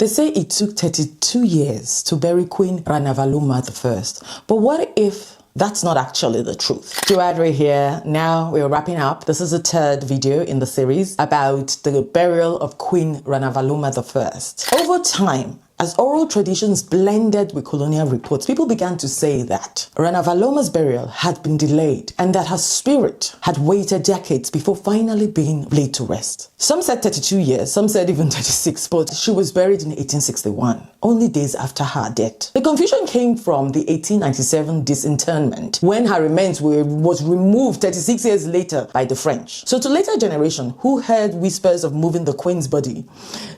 They say it took 32 years to bury Queen Ranavalona I. But what if that's not actually the truth? Joana here. Now we're wrapping up. This is the third video in the series about the burial of Queen Ranavalona I. Over time, as oral traditions blended with colonial reports, people began to say that Ranavalona's burial had been delayed and that her spirit had waited decades before finally being laid to rest. Some said 32 years, some said even 36, but she was buried in 1861, only days after her death. The confusion came from the 1897 disinterment, when her remains was removed 36 years later by the French. So to later generation who heard whispers of moving the queen's body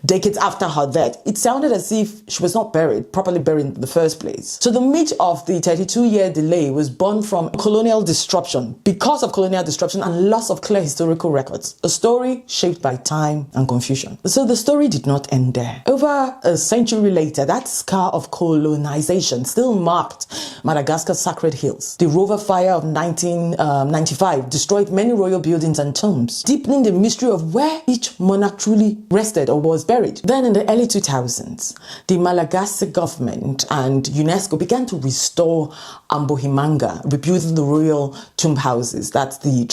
decades after her death, it sounded as if she was not properly buried in the first place. So the myth of the 32-year delay was born from colonial disruption, because of colonial disruption and loss of clear historical records. A story shaped by time and confusion. So the story did not end there. Over a century later, that scar of colonization still marked Madagascar's sacred hills. The Rover fire of 1995 destroyed many royal buildings and tombs, deepening the mystery of where each monarch truly rested or was buried. Then in the early 2000s, the Malagasy government and UNESCO began to restore Ambohimanga, rebuilding the royal tomb houses. That's the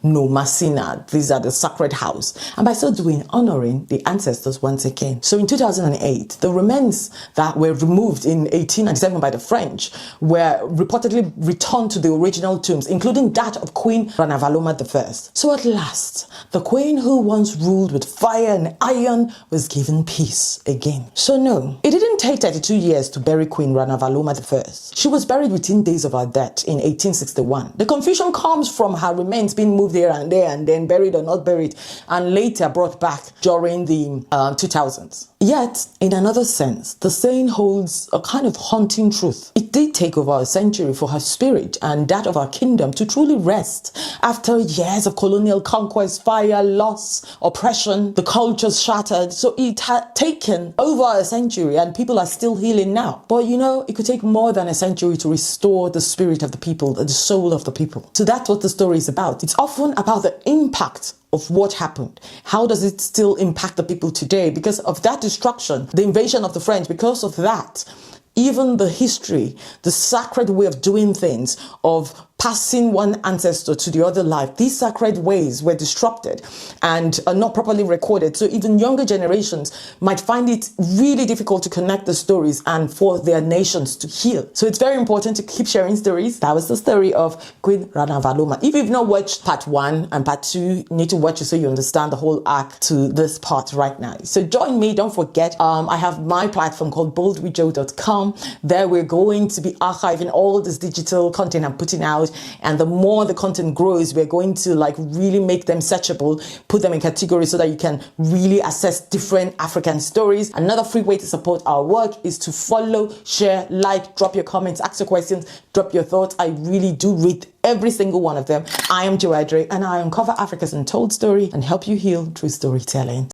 Masina. These are the sacred house. And by so doing, honoring the ancestors once again. So in 2008, the remains that were removed in 1897 by the French were reportedly returned to the original tombs, including that of Queen Ranavalona I. So at last, the queen who once ruled with fire and iron was given peace again. So no, it didn't take 32 years to bury Queen Ranavalona I. She was buried within days of her death in 1861. The confusion comes from her remains being moved here and there and then buried or not buried, and later brought back during the 2000s. Yet, in another sense, the saying holds a kind of haunting truth. It did take over a century for her spirit and that of our kingdom to truly rest. After years of colonial conquest, fire, loss, oppression, the cultures shattered. So it had taken over a century and people are still healing now. But you know, it could take more than a century to restore the spirit of the people, the soul of the people. So that's what the story is about. It's often about the impact of what happened. How does it still impact the people today? Because of that destruction, the invasion of the French, because of that, even the history, the sacred way of doing things, of passing one ancestor to the other life, these sacred ways were disrupted and are not properly recorded. So even younger generations might find it really difficult to connect the stories and for their nations to heal. So it's very important to keep sharing stories. That was the story of Queen Ranavalona. If you've not watched part 1 and part 2, you need to watch it so you understand the whole arc to this part right now. So join me. Don't forget, I have my platform called boldwithjo.com. There we're going to be archiving all this digital content I'm putting out. And the more the content grows, we're going to really make them searchable, put them in categories so that you can really assess different African stories. Another free way to support our work is to follow, share, like, drop your comments, ask your questions, drop your thoughts. I really do read every single one of them. I am Joana and I uncover Africa's untold story and help you heal through storytelling.